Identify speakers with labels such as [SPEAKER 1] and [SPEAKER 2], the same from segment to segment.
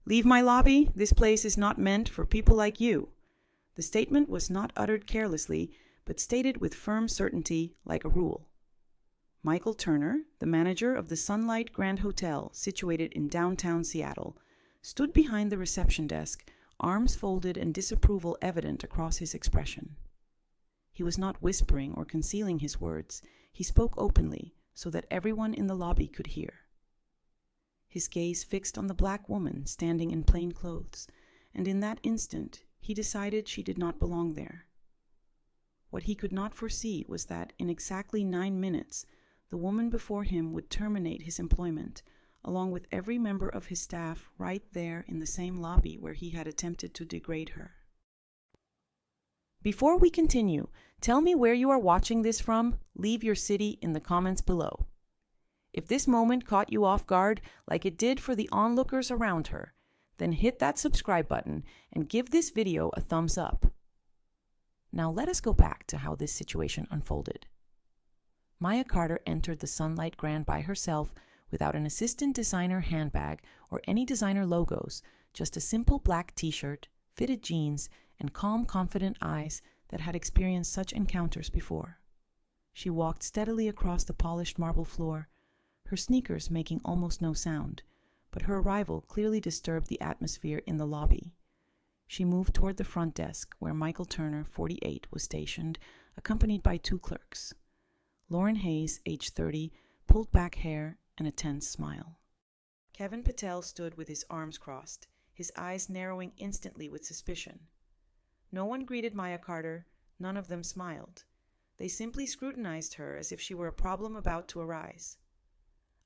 [SPEAKER 1] "Leave my lobby. This place is not meant for people like you." The statement was not uttered carelessly, but stated with firm certainty, like a rule. Michael Turner, the manager of the Sunlight Grand Hotel, situated in downtown Seattle, stood behind the reception desk, arms folded and disapproval evident across his expression. He was not whispering or concealing his words. He spoke openly, so that everyone in the lobby could hear. His gaze fixed on the black woman standing in plain clothes, and in that instant he decided she did not belong there. What he could not foresee was that in exactly 9 minutes, the woman before him would terminate his employment, along with every member of his staff right there in the same lobby where he had attempted to degrade her. Before we continue, tell me where you are watching this from. Leave your city in the comments below. If this moment caught you off guard like it did for the onlookers around her, then hit that subscribe button and give this video a thumbs up. Now let us go back to how this situation unfolded. Maya Carter entered the Sunlight Grand by herself without an assistant designer handbag or any designer logos, just a simple black t-shirt, fitted jeans, and calm, confident eyes that had experienced such encounters before. She walked steadily across the polished marble floor, her sneakers making almost no sound, but her arrival clearly disturbed the atmosphere in the lobby. She moved toward the front desk, where Michael Turner, 48, was stationed, accompanied by 2 clerks. Lauren Hayes, age 30, pulled back hair and a tense smile. Kevin Patel stood with his arms crossed, his eyes narrowing instantly with suspicion. No one greeted Maya Carter, none of them smiled. They simply scrutinized her as if she were a problem about to arise.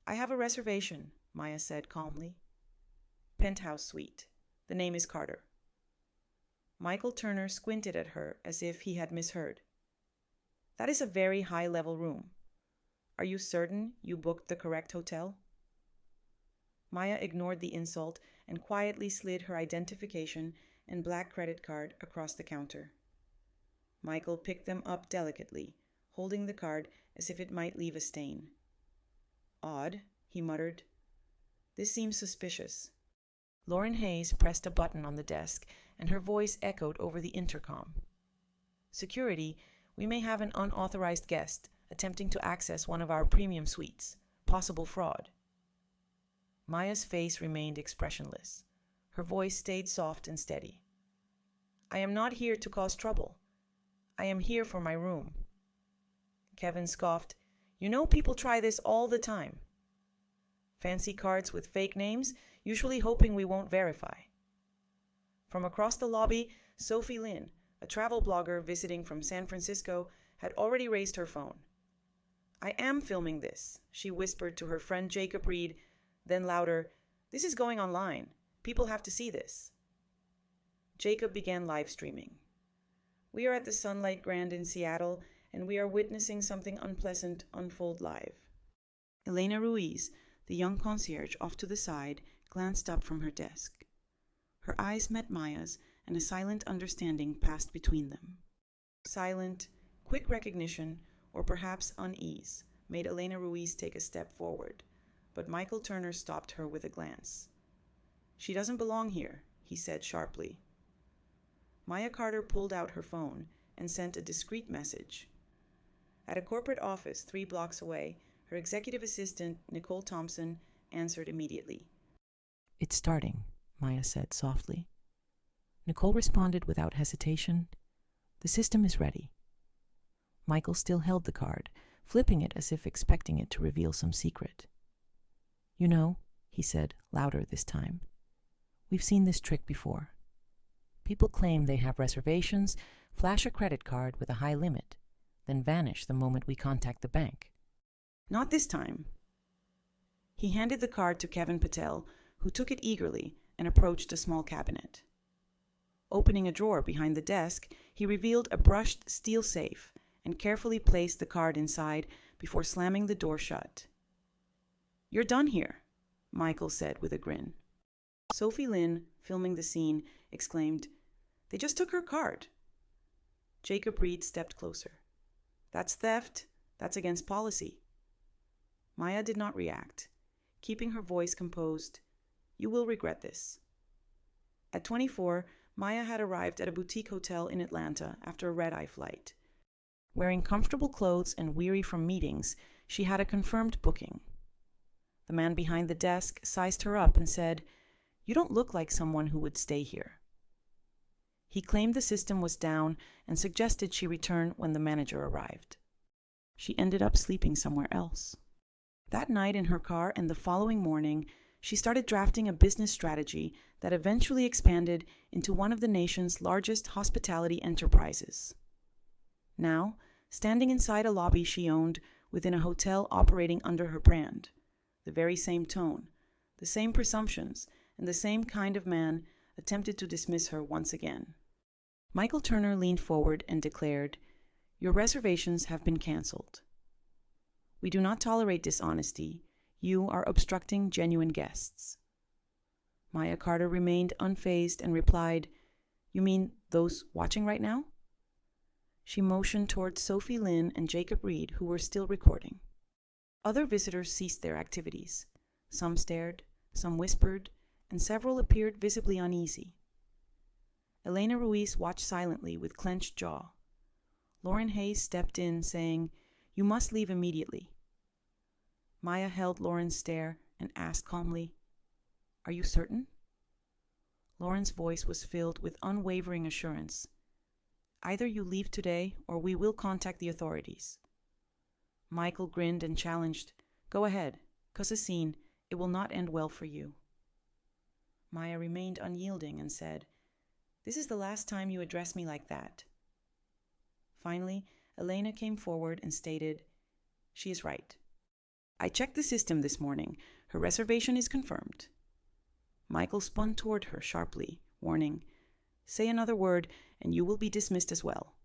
[SPEAKER 1] "I have a reservation," Maya said calmly. "Penthouse suite. The name is Carter." Michael Turner squinted at her as if he had misheard. "That is a very high-level room. Are you certain you booked the correct hotel?" Maya ignored the insult and quietly slid her identification and black credit card across the counter. Michael picked them up delicately, holding the card as if it might leave a stain. "Odd," he muttered. "This seems suspicious." Lauren Hayes pressed a button on the desk, and her voice echoed over the intercom. "Security, we may have an unauthorized guest attempting to access one of our premium suites. Possible fraud." Maya's face remained expressionless. Her voice stayed soft and steady. "I am not here to cause trouble. I am here for my room." Kevin scoffed. "You know people try this all the time. Fancy cards with fake names, usually hoping we won't verify." From across the lobby, Sophie Lin, a travel blogger visiting from San Francisco, had already raised her phone. "I am filming this," she whispered to her friend Jacob Reed, then louder, "This is going online. People have to see this." Jacob began live streaming. "We are at the Sunlight Grand in Seattle, and we are witnessing something unpleasant unfold live." Elena Ruiz, the young concierge off to the side, glanced up from her desk. Her eyes met Maya's, and a silent understanding passed between them. Silent, quick recognition, or perhaps unease, made Elena Ruiz take a step forward, but Michael Turner stopped her with a glance. "She doesn't belong here," he said sharply. Maya Carter pulled out her phone and sent a discreet message. At a corporate office 3 blocks away, her executive assistant, Nicole Thompson, answered immediately. "It's starting," Maya said softly. Nicole responded without hesitation. "The system is ready." Michael still held the card, flipping it as if expecting it to reveal some secret. "You know," he said, louder this time, "we've seen this trick before. People claim they have reservations, flash a credit card with a high limit, then vanish the moment we contact the bank. Not this time." He handed the card to Kevin Patel, who took it eagerly and approached a small cabinet. Opening a drawer behind the desk, he revealed a brushed steel safe and carefully placed the card inside before slamming the door shut. "You're done here," Michael said with a grin. Sophie Lin, filming the scene, exclaimed, "They just took her card." Jacob Reed stepped closer. "That's theft. That's against policy." Maya did not react, keeping her voice composed. "You will regret this." At 24, Maya had arrived at a boutique hotel in Atlanta after a red-eye flight. Wearing comfortable clothes and weary from meetings, she had a confirmed booking. The man behind the desk sized her up and said, "You don't look like someone who would stay here." He claimed the system was down and suggested she return when the manager arrived. She ended up sleeping somewhere else. That night in her car and the following morning, she started drafting a business strategy that eventually expanded into one of the nation's largest hospitality enterprises. Now, standing inside a lobby she owned within a hotel operating under her brand, the very same tone, the same presumptions, and the same kind of man attempted to dismiss her once again. Michael Turner leaned forward and declared, "Your reservations have been canceled. We do not tolerate dishonesty. You are obstructing genuine guests." Maya Carter remained unfazed and replied, "You mean those watching right now?" She motioned towards Sophie Lynn and Jacob Reed, who were still recording. Other visitors ceased their activities. Some stared, some whispered, and several appeared visibly uneasy. Elena Ruiz watched silently with clenched jaw. Lauren Hayes stepped in, saying, "You must leave immediately." Maya held Lauren's stare and asked calmly, "Are you certain?" Lauren's voice was filled with unwavering assurance. "Either you leave today or we will contact the authorities." Michael grinned and challenged, "Go ahead, cause a scene. It will not end well for you." Maya remained unyielding and said, "This is the last time you address me like that." Finally, Elena came forward and stated, "She is right. I checked the system this morning. Her reservation is confirmed." Michael spun toward her sharply, warning, "Say another word and you will be dismissed as well."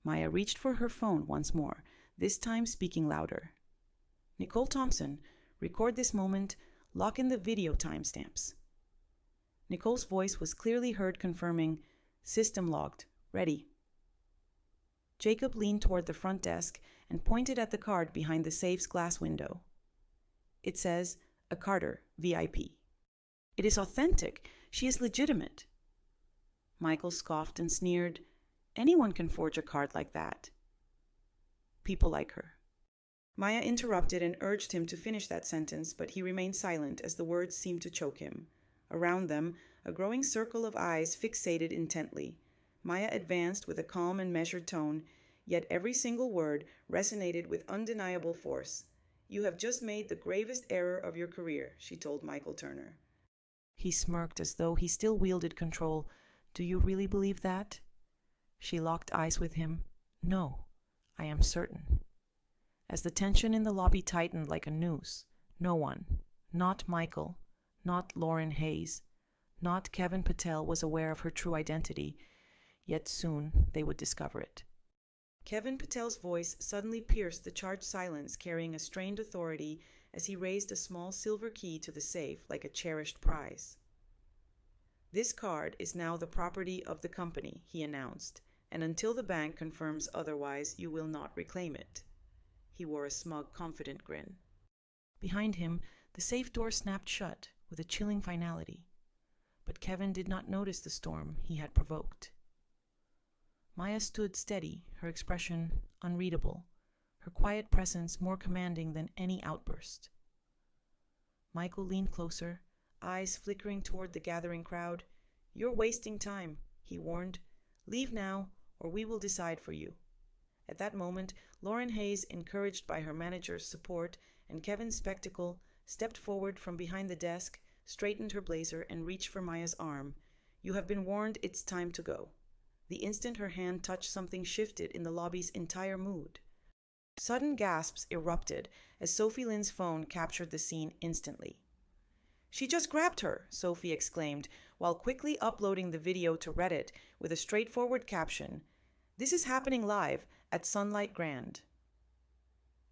[SPEAKER 1] Maya reached for her phone once more, this time speaking louder. "Nicole Thompson, record this moment. Lock in the video timestamps." Nicole's voice was clearly heard confirming, "System logged. Ready." Jacob leaned toward the front desk and pointed at the card behind the safe's glass window. "It says, a Carter, VIP. It is authentic. She is legitimate." Michael scoffed and sneered, "Anyone can forge a card like that." "People like her." Maya interrupted and urged him to finish that sentence, but he remained silent as the words seemed to choke him. Around them, a growing circle of eyes fixated intently. Maya advanced with a calm and measured tone, yet every single word resonated with undeniable force. "You have just made the gravest error of your career," she told Michael Turner. He smirked as though he still wielded control. "Do you really believe that?" She locked eyes with him. "No, I am certain." As the tension in the lobby tightened like a noose, no one, not Michael, not Lauren Hayes, not Kevin Patel was aware of her true identity, yet soon they would discover it. Kevin Patel's voice suddenly pierced the charged silence, carrying a strained authority as he raised a small silver key to the safe like a cherished prize. "This card is now the property of the company," he announced, "and until the bank confirms otherwise, you will not reclaim it." He wore a smug, confident grin. Behind him, the safe door snapped shut with a chilling finality, but Kevin did not notice the storm he had provoked. Maya stood steady, her expression unreadable, her quiet presence more commanding than any outburst. Michael leaned closer, eyes flickering toward the gathering crowd. "You're wasting time," he warned. "Leave now, or we will decide for you." At that moment, Lauren Hayes, encouraged by her manager's support and Kevin's spectacle, stepped forward from behind the desk, straightened her blazer, and reached for Maya's arm. "You have been warned. It's time to go." The instant her hand touched, something shifted in the lobby's entire mood. Sudden gasps erupted as Sophie Lynn's phone captured the scene instantly. "She just grabbed her," Sophie exclaimed, while quickly uploading the video to Reddit with a straightforward caption, "This is happening live at Sunlight Grand."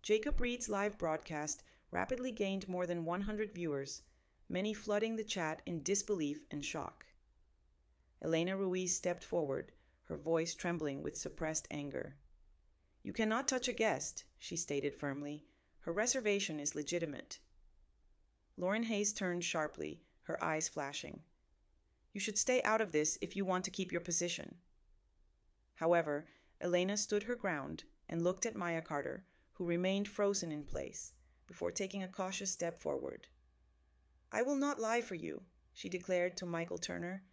[SPEAKER 1] Jacob Reed's live broadcast rapidly gained more than 100 viewers, many flooding the chat in disbelief and shock. Elena Ruiz stepped forward, her voice trembling with suppressed anger. "You cannot touch a guest," she stated firmly. "Her reservation is legitimate." Lauren Hayes turned sharply, her eyes flashing. You should stay out of this if you want to keep your position." However, Elena stood her ground and looked at Maya Carter, who remained frozen in place, before taking a cautious step forward. "I will not lie for you," she declared to Michael Turner.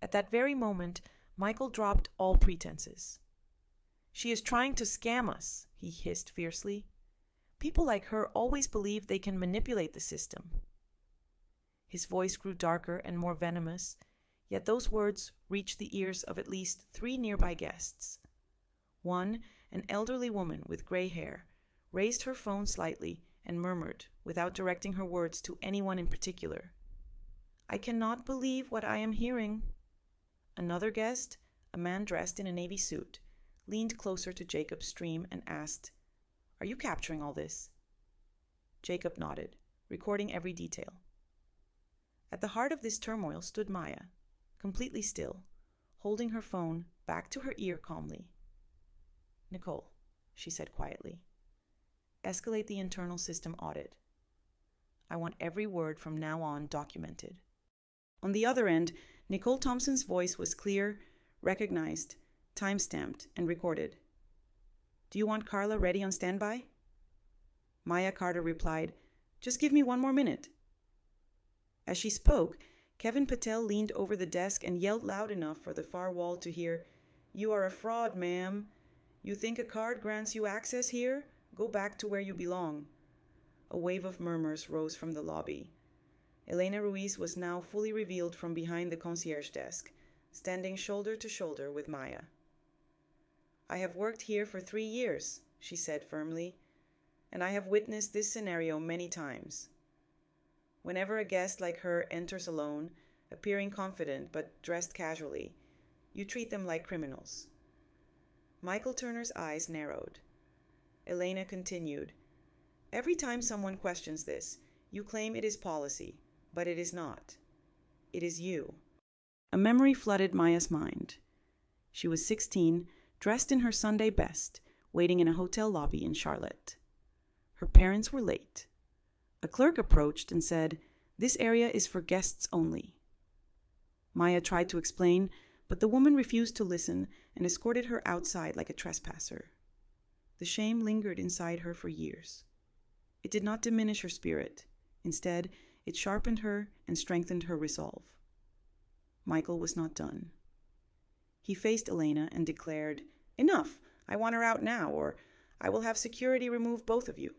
[SPEAKER 1] At that very moment, Michael dropped all pretenses. "She is trying to scam us," he hissed fiercely. "People like her always believe they can manipulate the system." His voice grew darker and more venomous, yet those words reached the ears of at least 3 nearby guests. One, an elderly woman with gray hair, raised her phone slightly and murmured, without directing her words to anyone in particular, "I cannot believe what I am hearing." Another guest, a man dressed in a navy suit, leaned closer to Jacob's stream and asked, "Are you capturing all this?" Jacob nodded, recording every detail. At the heart of this turmoil stood Maya, completely still, holding her phone back to her ear calmly. "Nicole," she said quietly, "escalate the internal system audit. I want every word from now on documented." On the other end, Nicole Thompson's voice was clear, recognized, time-stamped, and recorded. "Do you want Carla ready on standby?" Maya Carter replied, "Just give me 1 more minute." As she spoke, Kevin Patel leaned over the desk and yelled loud enough for the far wall to hear, "You are a fraud, ma'am. You think a card grants you access here? Go back to where you belong." A wave of murmurs rose from the lobby. Elena Ruiz was now fully revealed from behind the concierge desk, standing shoulder to shoulder with Maya. "I have worked here for 3 years," she said firmly, "and I have witnessed this scenario many times. Whenever a guest like her enters alone, appearing confident but dressed casually, you treat them like criminals." Michael Turner's eyes narrowed. Elena continued, "Every time someone questions this, you claim it is policy, but it is not. It is you." A memory flooded Maya's mind. She was 16, dressed in her Sunday best, waiting in a hotel lobby in Charlotte. Her parents were late. A clerk approached and said, "This area is for guests only." Maya tried to explain, but the woman refused to listen and escorted her outside like a trespasser. The shame lingered inside her for years. It did not diminish her spirit. Instead, it sharpened her and strengthened her resolve. Michael was not done. He faced Elena and declared, "Enough! I want her out now, or I will have security remove both of you."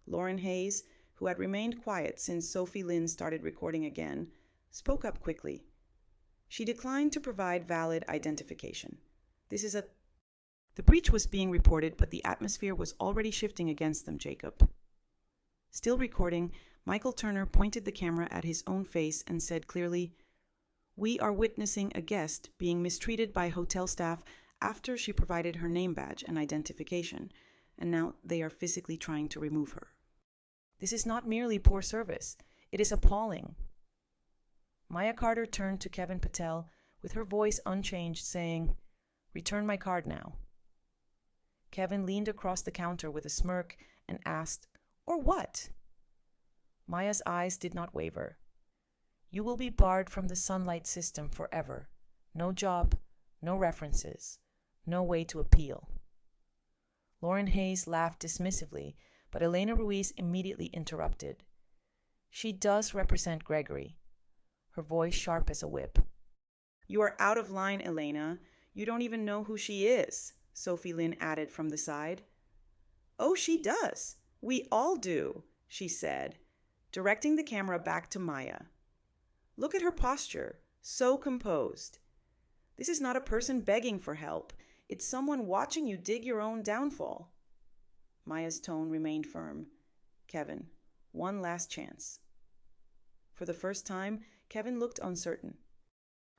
[SPEAKER 1] Lauren Hayes, who had remained quiet since Sophie Lynn started recording again, spoke up quickly. She declined to provide valid identification. The breach was being reported, but the atmosphere was already shifting against them, Jacob. Still recording, Michael Turner pointed the camera at his own face and said clearly, "We are witnessing a guest being mistreated by hotel staff after she provided her name badge and identification, and now they are physically trying to remove her. This is not merely poor service, it is appalling." Maya Carter turned to Kevin Patel with her voice unchanged, saying, "Return my card now." Kevin leaned across the counter with a smirk and asked, "Or what?" Maya's eyes did not waver. "You will be barred from the Sunlight system forever. No job, no references, no way to appeal." Lauren Hayes laughed dismissively, but Elena Ruiz immediately interrupted. "She does represent Gregory," her voice sharp as a whip. "You are out of line, Elena. You don't even know who she is," Sophie Lynn added from the side. "Oh, she does. We all do," she said, directing the camera back to Maya. "Look at her posture, so composed. This is not a person begging for help. It's someone watching you dig your own downfall." Maya's tone remained firm. "Kevin, one last chance." For the first time, Kevin looked uncertain.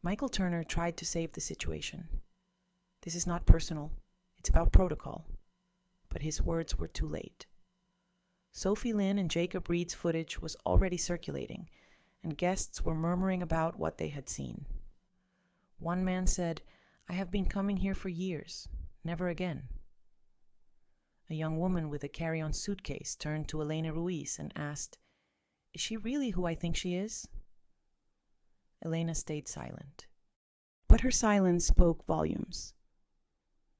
[SPEAKER 1] Michael Turner tried to save the situation. "This is not personal. It's about protocol." But his words were too late. Sophie Lynn and Jacob Reed's footage was already circulating, and guests were murmuring about what they had seen. One man said, "I have been coming here for years. Never again." A young woman with a carry-on suitcase turned to Elena Ruiz and asked, "Is she really who I think she is?" Elena stayed silent. But her silence spoke volumes.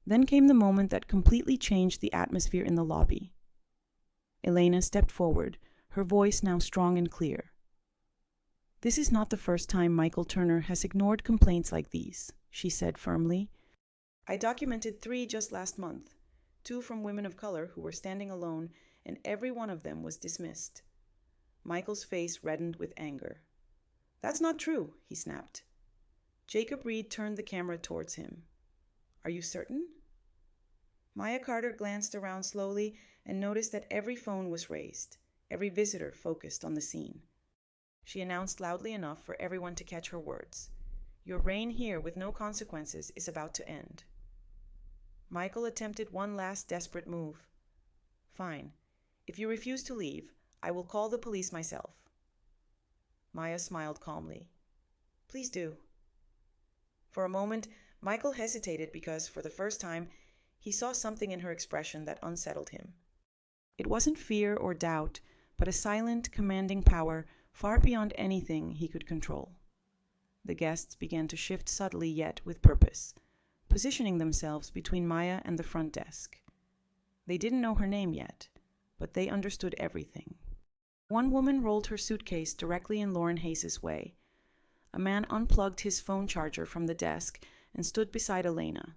[SPEAKER 1] Then came the moment that completely changed the atmosphere in the lobby. Elena stepped forward, her voice now strong and clear. "This is not the first time Michael Turner has ignored complaints like these," she said firmly. "I documented 3 just last month, 2 from women of color who were standing alone, and every one of them was dismissed." Michael's face reddened with anger. "That's not true," he snapped. Jacob Reed turned the camera towards him. "Are you certain?" Maya Carter glanced around slowly and noticed that every phone was raised, every visitor focused on the scene. She announced loudly enough for everyone to catch her words. "Your reign here with no consequences is about to end." Michael attempted one last desperate move. "Fine. If you refuse to leave, I will call the police myself." Maya smiled calmly. "Please do." For a moment, Michael hesitated because, for the first time, he saw something in her expression that unsettled him. It wasn't fear or doubt, but a silent, commanding power far beyond anything he could control. The guests began to shift subtly yet with purpose, positioning themselves between Maya and the front desk. They didn't know her name yet, but they understood everything. One woman rolled her suitcase directly in Lauren Hayes' way. A man unplugged his phone charger from the desk and stood beside Elena.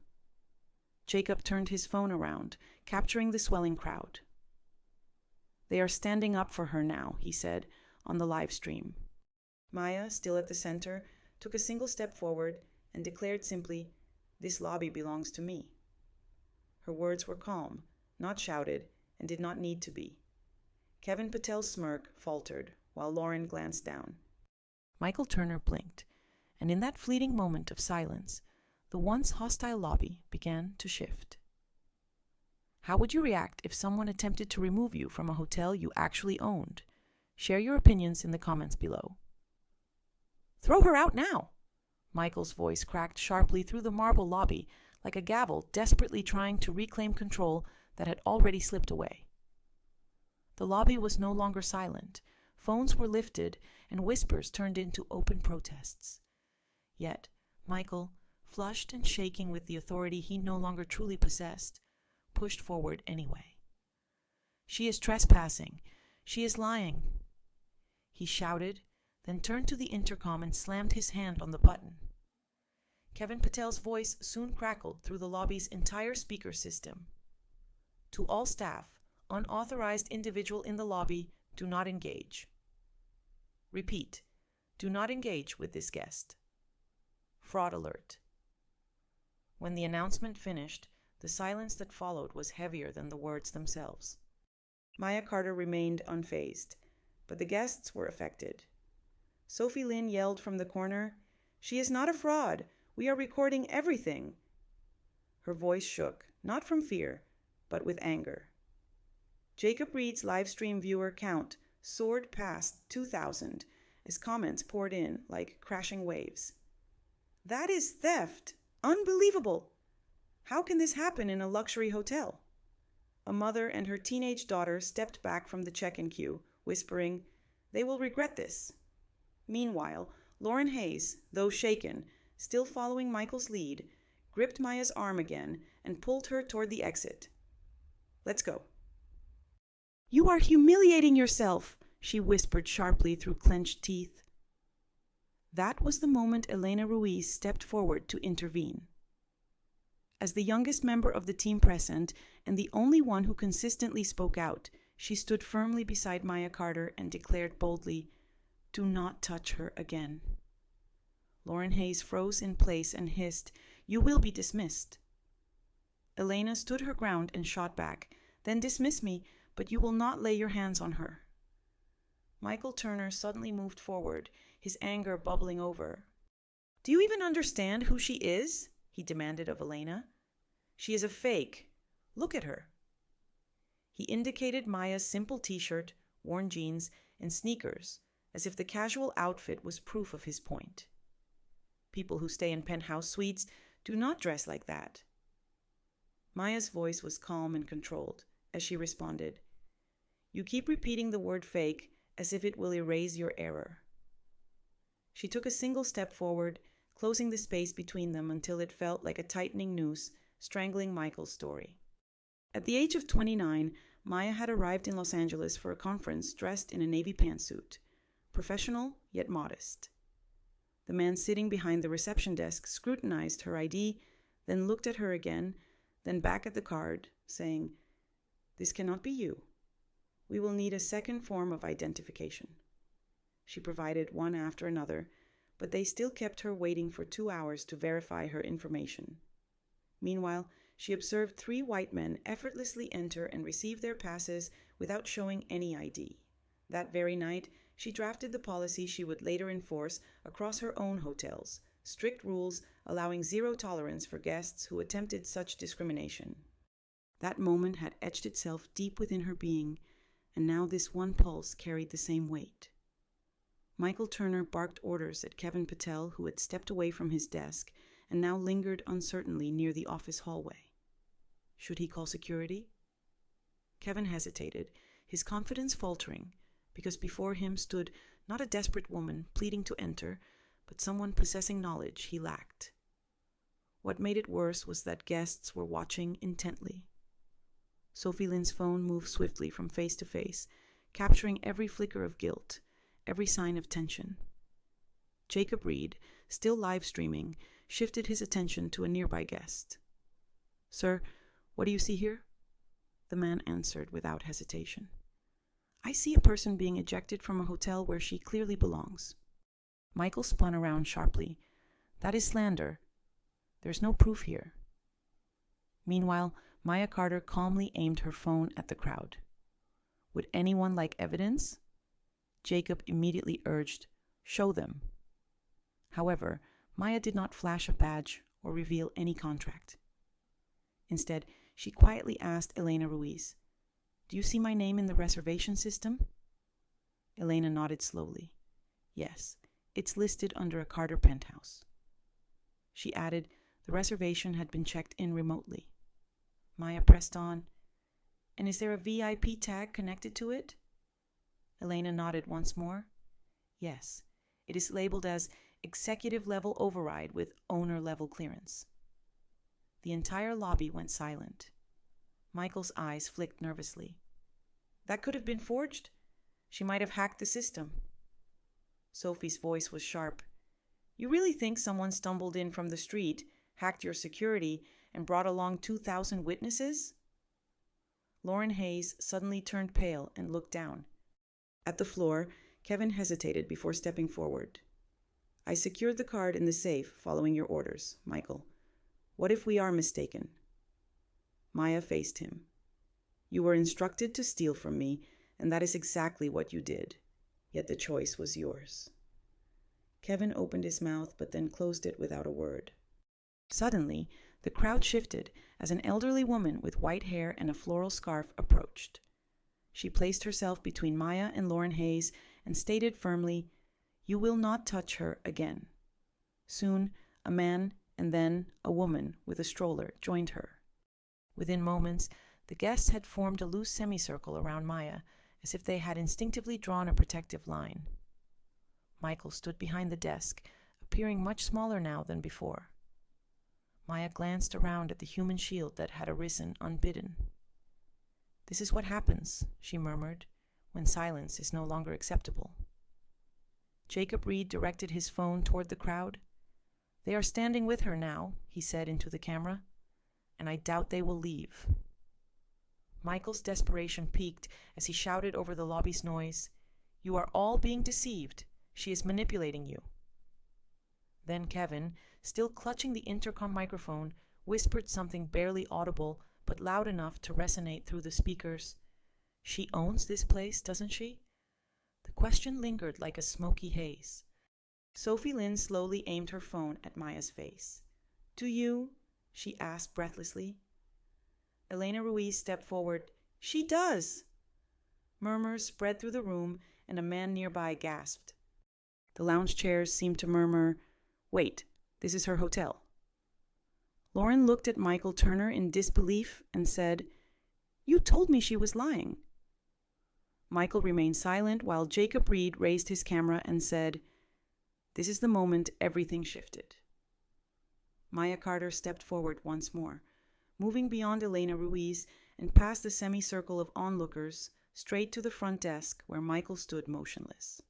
[SPEAKER 1] Jacob turned his phone around, capturing the swelling crowd. "They are standing up for her now," he said on the live stream. Maya, still at the center, took a single step forward and declared simply, "This lobby belongs to me." Her words were calm, not shouted, and did not need to be. Kevin Patel's smirk faltered while Lauren glanced down. Michael Turner blinked, and in that fleeting moment of silence, the once hostile lobby began to shift. How would you react if someone attempted to remove you from a hotel you actually owned? Share your opinions in the comments below. "Throw her out now!" Michael's voice cracked sharply through the marble lobby like a gavel desperately trying to reclaim control that had already slipped away. The lobby was no longer silent. Phones were lifted, and whispers turned into open protests. Yet, Michael, flushed and shaking with the authority he no longer truly possessed, pushed forward anyway. "She is trespassing. She is lying," he shouted, then turned to the intercom and slammed his hand on the button. Kevin Patel's voice soon crackled through the lobby's entire speaker system. "To all staff, unauthorized individual in the lobby, do not engage. Repeat, do not engage with this guest. Fraud alert." When the announcement finished, the silence that followed was heavier than the words themselves. Maya Carter remained unfazed, but the guests were affected. Sophie Lynn yelled from the corner, "She is not a fraud. We are recording everything." Her voice shook, not from fear, but with anger. Jacob Reed's livestream viewer count soared past 2,000 as comments poured in like crashing waves. "That is theft! Unbelievable! How can this happen in a luxury hotel?" A mother and her teenage daughter stepped back from the check-in queue, whispering, "They will regret this." Meanwhile, Lauren Hayes, though shaken, still following Michael's lead, gripped Maya's arm again and pulled her toward the exit. "Let's go." "You are humiliating yourself," she whispered sharply through clenched teeth. That was the moment Elena Ruiz stepped forward to intervene. As the youngest member of the team present and the only one who consistently spoke out, she stood firmly beside Maya Carter and declared boldly, "Do not touch her again." Lauren Hayes froze in place and hissed, "You will be dismissed." Elena stood her ground and shot back, "Then dismiss me, but you will not lay your hands on her." Michael Turner suddenly moved forward, his anger bubbling over. "Do you even understand who she is?" he demanded of Elena. "She is a fake. Look at her." He indicated Maya's simple t-shirt, worn jeans, and sneakers, as if the casual outfit was proof of his point. People who stay in penthouse suites do not dress like that. Maya's voice was calm and controlled as she responded, "You keep repeating the word fake as if it will erase your error." She took a single step forward, closing the space between them until it felt like a tightening noose strangling Michael's story. At the age of 29, Maya had arrived in Los Angeles for a conference dressed in a navy pantsuit, professional yet modest. The man sitting behind the reception desk scrutinized her ID, then looked at her again, then back at the card, saying, "This cannot be you. We will need a second form of identification." She provided one after another, but they still kept her waiting for 2 hours to verify her information. Meanwhile, she observed 3 white men effortlessly enter and receive their passes without showing any ID. That very night, she drafted the policy she would later enforce across her own hotels, strict rules allowing zero tolerance for guests who attempted such discrimination. That moment had etched itself deep within her being, and now this one pulse carried the same weight. Michael Turner barked orders at Kevin Patel, who had stepped away from his desk and now lingered uncertainly near the office hallway. Should he call security? Kevin hesitated, his confidence faltering, because before him stood not a desperate woman pleading to enter, but someone possessing knowledge he lacked. What made it worse was that guests were watching intently. Sophie Lynn's phone moved swiftly from face to face, capturing every flicker of guilt, every sign of tension. Jacob Reed, still live streaming, shifted his attention to a nearby guest. "Sir, what do you see here?" The man answered without hesitation. "I see a person being ejected from a hotel where she clearly belongs." Michael spun around sharply. "That is slander. There's no proof here." Meanwhile, Maya Carter calmly aimed her phone at the crowd. Would anyone like evidence? Jacob immediately urged, "Show them." However, Maya did not flash a badge or reveal any contract. Instead, she quietly asked Elena Ruiz, "Do you see my name in the reservation system?" Elena nodded slowly. "Yes, it's listed under a Carter penthouse." She added the reservation had been checked in remotely. Maya pressed on, "And is there a VIP tag connected to it?" Elena nodded once more. "Yes, it is labeled as executive level override with owner level clearance." The entire lobby went silent. Michael's eyes flicked nervously. "That could have been forged. She might have hacked the system." Sophie's voice was sharp. "You really think someone stumbled in from the street, hacked your security, and brought along 2,000 witnesses?" Lauren Hayes suddenly turned pale and looked down. At the floor, Kevin hesitated before stepping forward. "I secured the card in the safe following your orders, Michael. What if we are mistaken?" Maya faced him. "You were instructed to steal from me, and that is exactly what you did. Yet the choice was yours." Kevin opened his mouth but then closed it without a word. Suddenly, the crowd shifted as an elderly woman with white hair and a floral scarf approached. She placed herself between Maya and Lauren Hayes and stated firmly, "You will not touch her again." Soon, a man and then a woman with a stroller joined her. Within moments, the guests had formed a loose semicircle around Maya, as if they had instinctively drawn a protective line. Michael stood behind the desk, appearing much smaller now than before. Maya glanced around at the human shield that had arisen unbidden. "This is what happens," she murmured, "when silence is no longer acceptable." Jacob Reed directed his phone toward the crowd. "They are standing with her now," he said into the camera, "and I doubt they will leave." Michael's desperation peaked as he shouted over the lobby's noise, "You are all being deceived. She is manipulating you." Then Kevin, still clutching the intercom microphone, whispered something barely audible but loud enough to resonate through the speakers. "She owns this place, doesn't she?" The question lingered like a smoky haze. Sophie Lynn slowly aimed her phone at Maya's face. "Do you?" she asked breathlessly. Elena Ruiz stepped forward. "She does!" Murmurs spread through the room, and a man nearby gasped. The lounge chairs seemed to murmur, "Wait, this is her hotel." Lauren looked at Michael Turner in disbelief and said, "You told me she was lying." Michael remained silent while Jacob Reed raised his camera and said, This is the moment everything shifted. Maya Carter stepped forward once more, moving beyond Elena Ruiz and past the semicircle of onlookers, straight to the front desk where Michael stood motionless.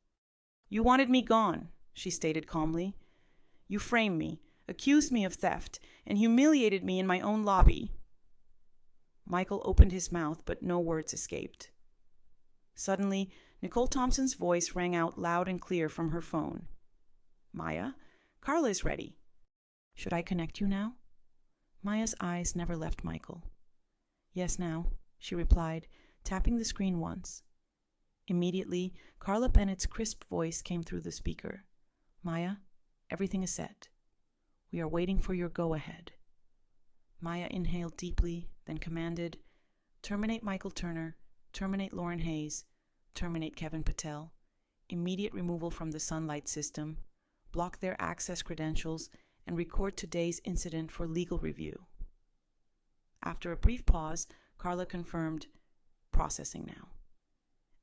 [SPEAKER 1] "You wanted me gone," she stated calmly. "You framed me, accused me of theft, and humiliated me in my own lobby." Michael opened his mouth, but no words escaped. Suddenly, Nicole Thompson's voice rang out loud and clear from her phone. "Maya, Carla is ready. Should I connect you now?" Maya's eyes never left Michael. "Yes, now," she replied, tapping the screen once. Immediately, Carla Bennett's crisp voice came through the speaker. "Maya, everything is set. We are waiting for your go-ahead." Maya inhaled deeply, then commanded, "Terminate Michael Turner, terminate Lauren Hayes, terminate Kevin Patel, immediate removal from the Sunlight system, block their access credentials, and record today's incident for legal review." After a brief pause, Carla confirmed, "Processing now."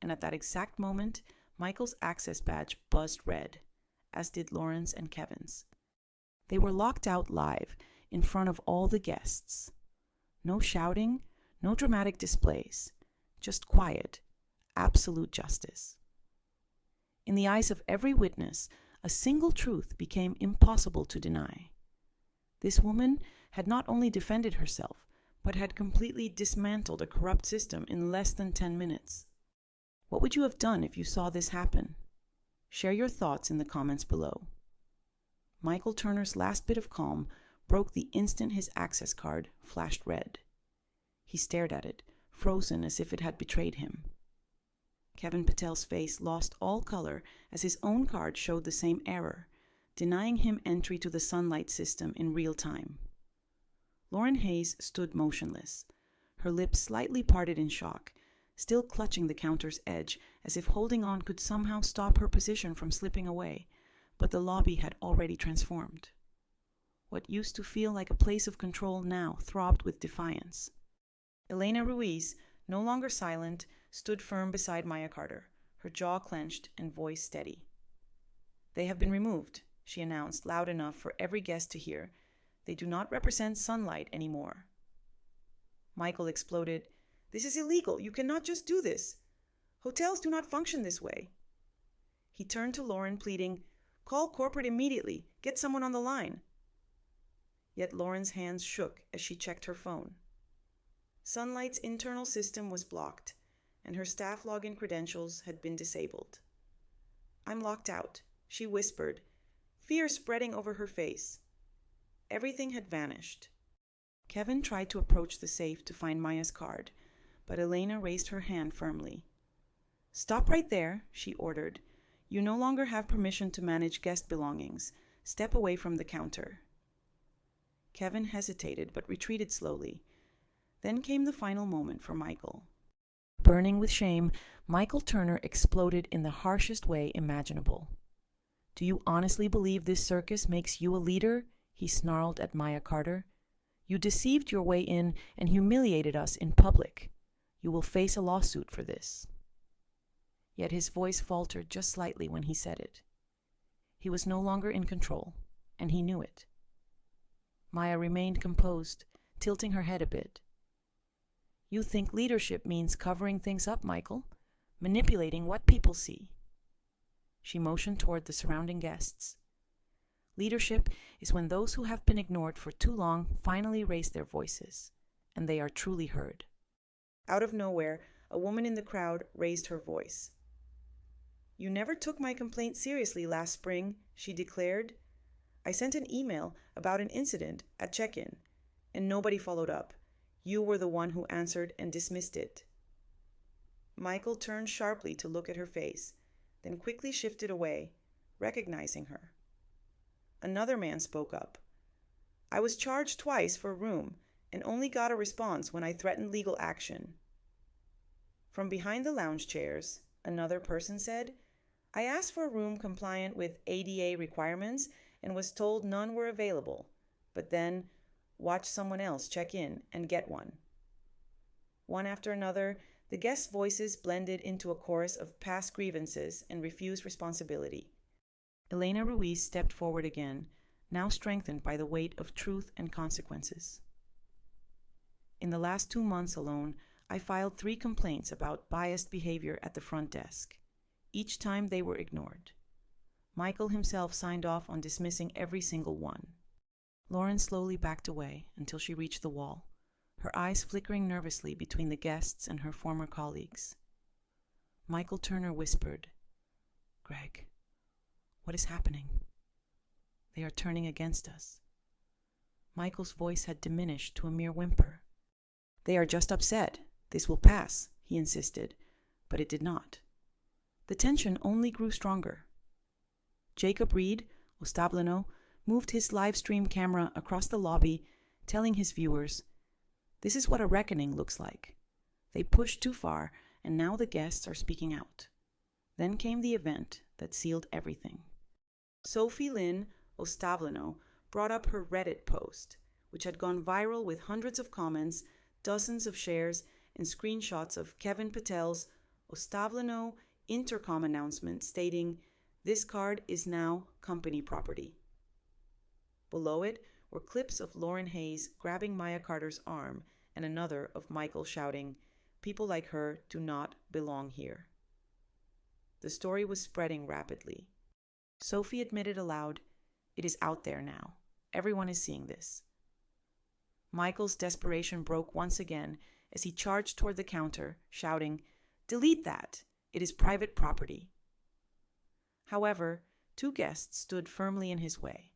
[SPEAKER 1] And at that exact moment, Michael's access badge buzzed red, as did Lauren's and Kevin's. They were locked out live, in front of all the guests. No shouting, no dramatic displays, just quiet, absolute justice. In the eyes of every witness, a single truth became impossible to deny. This woman had not only defended herself, but had completely dismantled a corrupt system in less than 10 minutes. What would you have done if you saw this happen? Share your thoughts in the comments below. Michael Turner's last bit of calm broke the instant his access card flashed red. He stared at it, frozen as if it had betrayed him. Kevin Patel's face lost all color as his own card showed the same error, denying him entry to the Sunlight system in real time. Lauren Hayes stood motionless, her lips slightly parted in shock, still clutching the counter's edge as if holding on could somehow stop her position from slipping away, but the lobby had already transformed. What used to feel like a place of control now throbbed with defiance. Elena Ruiz, no longer silent, stood firm beside Maya Carter, her jaw clenched and voice steady. "They have been removed," she announced loud enough for every guest to hear. "They do not represent Sunlight anymore." Michael exploded, "This is illegal. You cannot just do this. Hotels do not function this way." He turned to Lauren, pleading, "Call corporate immediately. Get someone on the line." Yet Lauren's hands shook as she checked her phone. Sunlight's internal system was blocked, and her staff login credentials had been disabled. "I'm locked out," she whispered, fear spreading over her face. Everything had vanished. Kevin tried to approach the safe to find Maya's card, but Elena raised her hand firmly. "Stop right there," she ordered. "You no longer have permission to manage guest belongings. Step away from the counter." Kevin hesitated but retreated slowly. Then came the final moment for Michael. Burning with shame, Michael Turner exploded in the harshest way imaginable. "Do you honestly believe this circus makes you a leader?" he snarled at Maya Carter. "You deceived your way in and humiliated us in public. You will face a lawsuit for this." Yet his voice faltered just slightly when he said it. He was no longer in control, and he knew it. Maya remained composed, tilting her head a bit. "You think leadership means covering things up, Michael, manipulating what people see." She motioned toward the surrounding guests. "Leadership is when those who have been ignored for too long finally raise their voices, and they are truly heard." Out of nowhere, a woman in the crowd raised her voice. "You never took my complaint seriously last spring," she declared. "I sent an email about an incident at check-in, and nobody followed up. You were the one who answered and dismissed it." Michael turned sharply to look at her face, then quickly shifted away, recognizing her. Another man spoke up. "I was charged twice for a room and only got a response when I threatened legal action." From behind the lounge chairs, another person said, "I asked for a room compliant with ADA requirements and was told none were available, but then watched someone else check in and get one." One after another, the guests' voices blended into a chorus of past grievances and refused responsibility. Elena Ruiz stepped forward again, now strengthened by the weight of truth and consequences. In the last 2 months alone, I filed 3 complaints about biased behavior at the front desk. Each time they were ignored. Michael himself signed off on dismissing every single one. Lauren slowly backed away until she reached the wall, her eyes flickering nervously between the guests and her former colleagues. Michael Turner whispered, "Greg, what is happening? They are turning against us." Michael's voice had diminished to a mere whimper. "They are just upset. This will pass," he insisted, but it did not. The tension only grew stronger. Jacob Reed, Ostablano, moved his live stream camera across the lobby, telling his viewers, "This is what a reckoning looks like. They pushed too far, and now the guests are speaking out." Then came the event that sealed everything. Sophie Lynn Ostablano brought up her Reddit post, which had gone viral with hundreds of comments, dozens of shares, and screenshots of Kevin Patel's Ostablano intercom announcement stating, "This card is now company property." Below it were clips of Lauren Hayes grabbing Maya Carter's arm and another of Michael shouting, "People like her do not belong here." The story was spreading rapidly. Sophie admitted aloud, "It is out there now. Everyone is seeing this." Michael's desperation broke once again as he charged toward the counter, shouting, "Delete that! It is private property." However, 2 guests stood firmly in his way.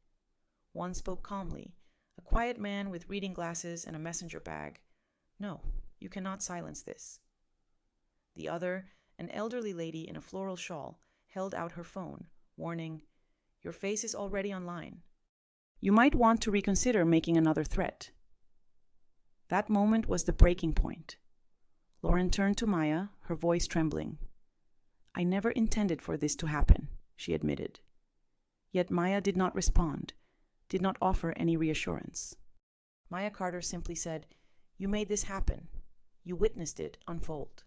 [SPEAKER 1] One spoke calmly, a quiet man with reading glasses and a messenger bag. "No, you cannot silence this." The other, an elderly lady in a floral shawl, held out her phone, warning, "Your face is already online. You might want to reconsider making another threat." That moment was the breaking point. Lauren turned to Maya, her voice trembling. "I never intended for this to happen," she admitted. Yet Maya did not respond, did not offer any reassurance. Maya Carter simply said, "You made this happen. You witnessed it unfold."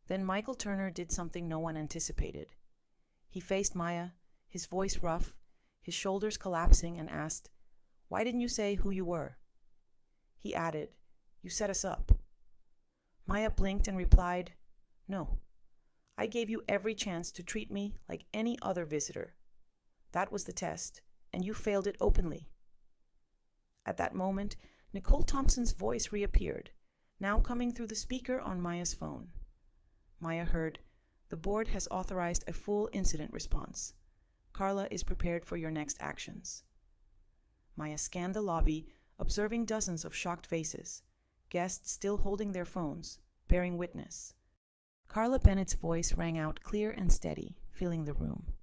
[SPEAKER 1] Then Michael Turner did something no one anticipated. He faced Maya, his voice rough, his shoulders collapsing, and asked, "Why didn't you say who you were?" He added, "You set us up." Maya blinked and replied, "No. I gave you every chance to treat me like any other visitor. That was the test, and you failed it openly." At that moment, Nicole Thompson's voice reappeared, now coming through the speaker on Maya's phone. Maya heard, "The board has authorized a full incident response. Carla is prepared for your next actions." Maya scanned the lobby, observing dozens of shocked faces, guests still holding their phones, bearing witness. Carla Bennett's voice rang out clear and steady, filling the room.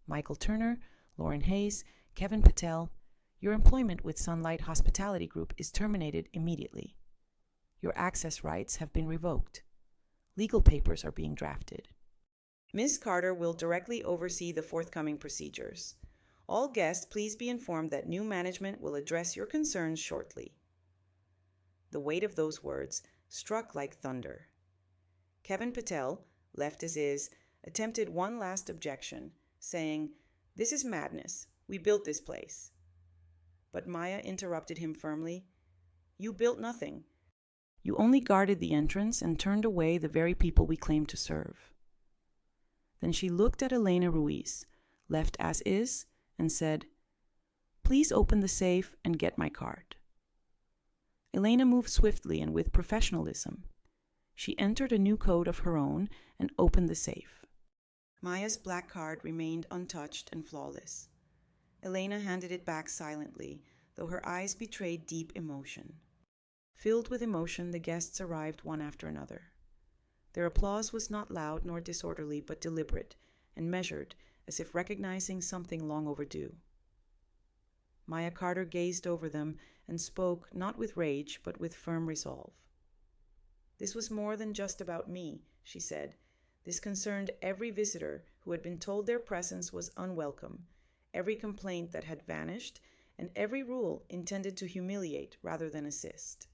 [SPEAKER 1] "Michael Turner, Lauren Hayes, Kevin Patel, your employment with Sunlight Hospitality Group is terminated immediately. Your access rights have been revoked. Legal papers are being drafted. Ms. Carter will directly oversee the forthcoming procedures. All guests, please be informed that new management will address your concerns shortly." The weight of those words struck like thunder. Kevin Patel, left as is, attempted one last objection, saying, "This is madness. We built this place." But Maya interrupted him firmly. "You built nothing. You only guarded the entrance and turned away the very people we claim to serve." Then she looked at Elena Ruiz, left as is, and said, "Please open the safe and get my card." Elena moved swiftly and with professionalism. She entered a new code of her own and opened the safe. Maya's black card remained untouched and flawless. Elena handed it back silently, though her eyes betrayed deep emotion. Filled with emotion, the guests arrived one after another. Their applause was not loud nor disorderly, but deliberate and measured, as if recognizing something long overdue. Maya Carter gazed over them and spoke not with rage, but with firm resolve. "This was more than just about me," she said. "This concerned every visitor who had been told their presence was unwelcome, every complaint that had vanished, and every rule intended to humiliate rather than assist."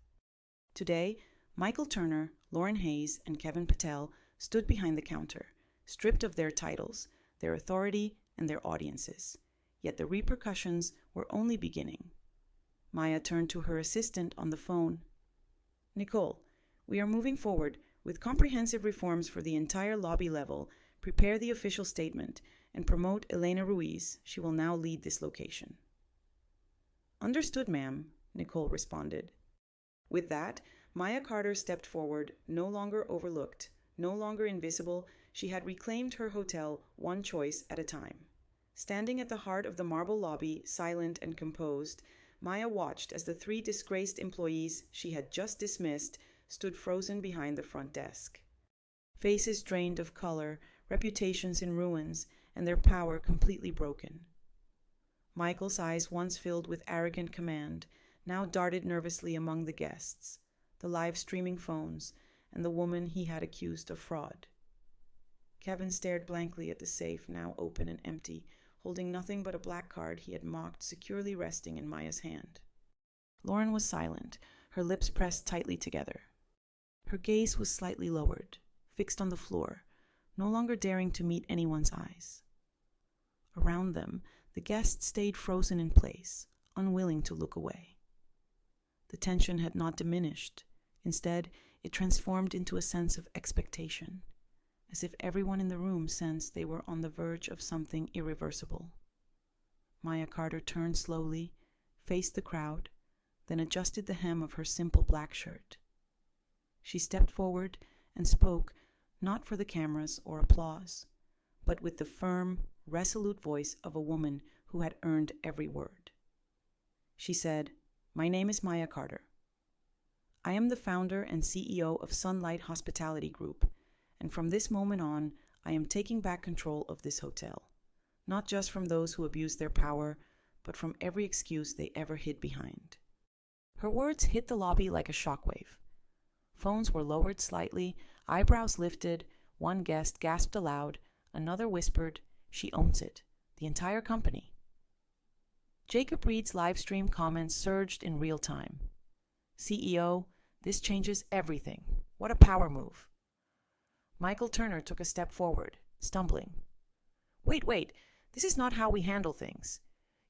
[SPEAKER 1] Today, Michael Turner, Lauren Hayes, and Kevin Patel stood behind the counter, stripped of their titles, their authority, and their audiences, yet the repercussions were only beginning. Maya turned to her assistant on the phone. Nicole, we are moving forward with comprehensive reforms for the entire lobby level. Prepare the official statement and promote Elena Ruiz. She will now lead this location. Understood, ma'am, Nicole responded. With that, Maya Carter stepped forward, no longer overlooked, no longer invisible. She had reclaimed her hotel one choice at a time. Standing at the heart of the marble lobby, silent and composed, Maya watched as the 3 disgraced employees she had just dismissed stood frozen behind the front desk. Faces drained of color, reputations in ruins, and their power completely broken. Michael's eyes, once filled with arrogant command, now darted nervously among the guests, the live-streaming phones, and the woman he had accused of fraud. Kevin stared blankly at the safe, now open and empty, holding nothing but a black card he had mocked securely resting in Maya's hand. Lauren was silent, her lips pressed tightly together. Her gaze was slightly lowered, fixed on the floor, no longer daring to meet anyone's eyes. Around them, the guests stayed frozen in place, unwilling to look away. The tension had not diminished. Instead, it transformed into a sense of expectation, as if everyone in the room sensed they were on the verge of something irreversible. Maya Carter turned slowly, faced the crowd, then adjusted the hem of her simple black shirt. She stepped forward and spoke, not for the cameras or applause, but with the firm, resolute voice of a woman who had earned every word. She said, "My name is Maya Carter. I am the founder and CEO of Sunlight Hospitality Group, and from this moment on, I am taking back control of this hotel, not just from those who abused their power, but from every excuse they ever hid behind." Her words hit the lobby like a shockwave. Phones were lowered slightly, eyebrows lifted, one guest gasped aloud, another whispered, "She owns it, the entire company." Jacob Reed's live-stream comments surged in real time. "CEO, this changes everything. What a power move." Michael Turner took a step forward, stumbling. Wait, this is not how we handle things.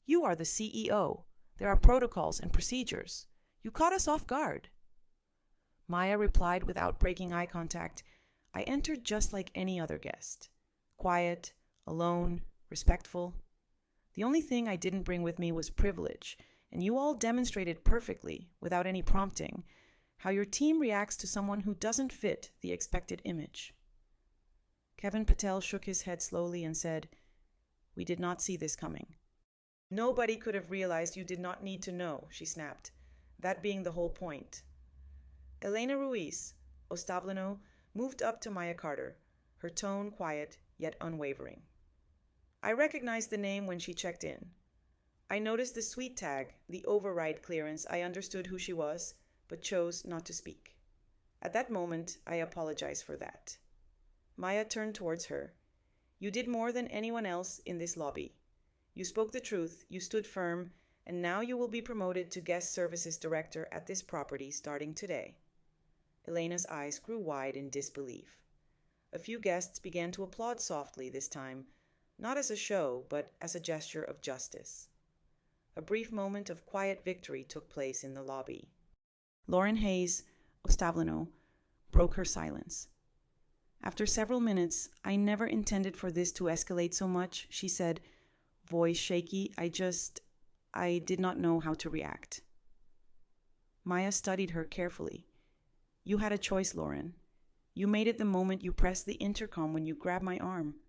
[SPEAKER 1] You are the CEO. There are protocols and procedures. You caught us off guard." Maya replied without breaking eye contact, "I entered just like any other guest. Quiet, alone, respectful. The only thing I didn't bring with me was privilege, and you all demonstrated perfectly, without any prompting, how your team reacts to someone who doesn't fit the expected image." Kevin Patel shook his head slowly and said, "We did not see this coming." "Nobody could have realized you did not need to know," she snapped, that being the whole point. Elena Ruiz, Ostavleno, moved up to Maya Carter, her tone quiet yet unwavering. "I recognized the name when she checked in. I noticed the suite tag, the override clearance. I understood who she was, but chose not to speak. At that moment, I apologize for that." Maya turned towards her. "You did more than anyone else in this lobby. You spoke the truth, you stood firm, and now you will be promoted to Guest Services Director at this property starting today." Elena's eyes grew wide in disbelief. A few guests began to applaud softly this time, not as a show, but as a gesture of justice. A brief moment of quiet victory took place in the lobby. Lauren Hayes, Ostavleno, broke her silence. After several minutes, "I never intended for this to escalate so much," she said, voice shaky. I did not know how to react." Maya studied her carefully. "You had a choice, Lauren. You made it the moment you pressed the intercom, when you grabbed my arm,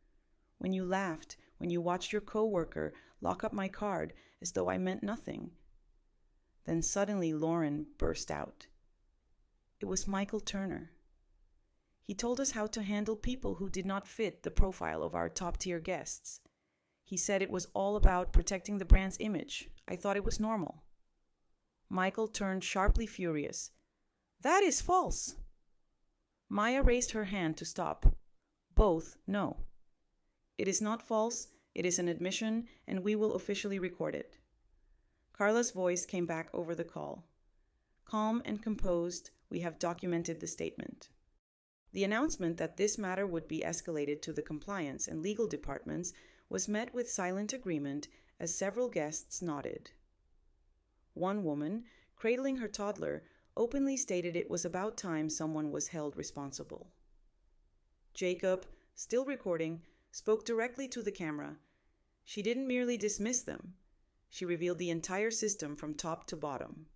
[SPEAKER 1] when you laughed, when you watched your coworker lock up my card as though I meant nothing." Then suddenly Lauren burst out. "It was Michael Turner. He told us how to handle people who did not fit the profile of our top-tier guests. He said it was all about protecting the brand's image. I thought it was normal." Michael turned sharply furious. "That is false." Maya raised her hand to stop. "Both, no. It is not false, it is an admission, and we will officially record it." Carla's voice came back over the call. "Calm and composed, we have documented the statement. The announcement that this matter would be escalated to the compliance and legal departments was met with silent agreement as several guests nodded. One woman, cradling her toddler, openly stated it was about time someone was held responsible. Jacob, still recording, spoke directly to the camera. She didn't merely dismiss them. She revealed the entire system from top to bottom.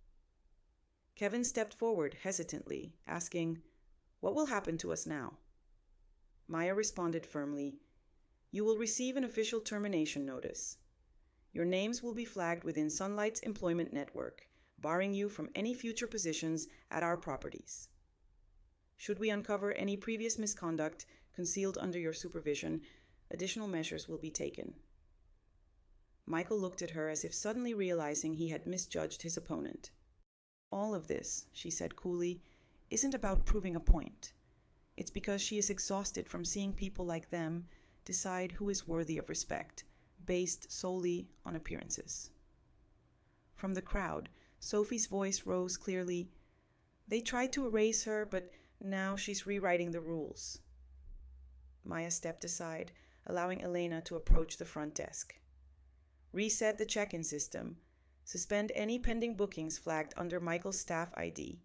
[SPEAKER 1] Kevin stepped forward hesitantly, asking, "What will happen to us now?" Maya responded firmly, "You will receive an official termination notice. Your names will be flagged within Sunlight's employment network, barring you from any future positions at our properties. Should we uncover any previous misconduct concealed under your supervision, additional measures will be taken." Michael looked at her as if suddenly realizing he had misjudged his opponent. "All of this," she said coolly, "isn't about proving a point. It's because she is exhausted from seeing people like them decide who is worthy of respect, based solely on appearances." From the crowd, Sophie's voice rose clearly. "They tried to erase her, but now she's rewriting the rules." Maya stepped aside, allowing Elena to approach the front desk. "Reset the check-in system. Suspend any pending bookings flagged under Michael's staff ID.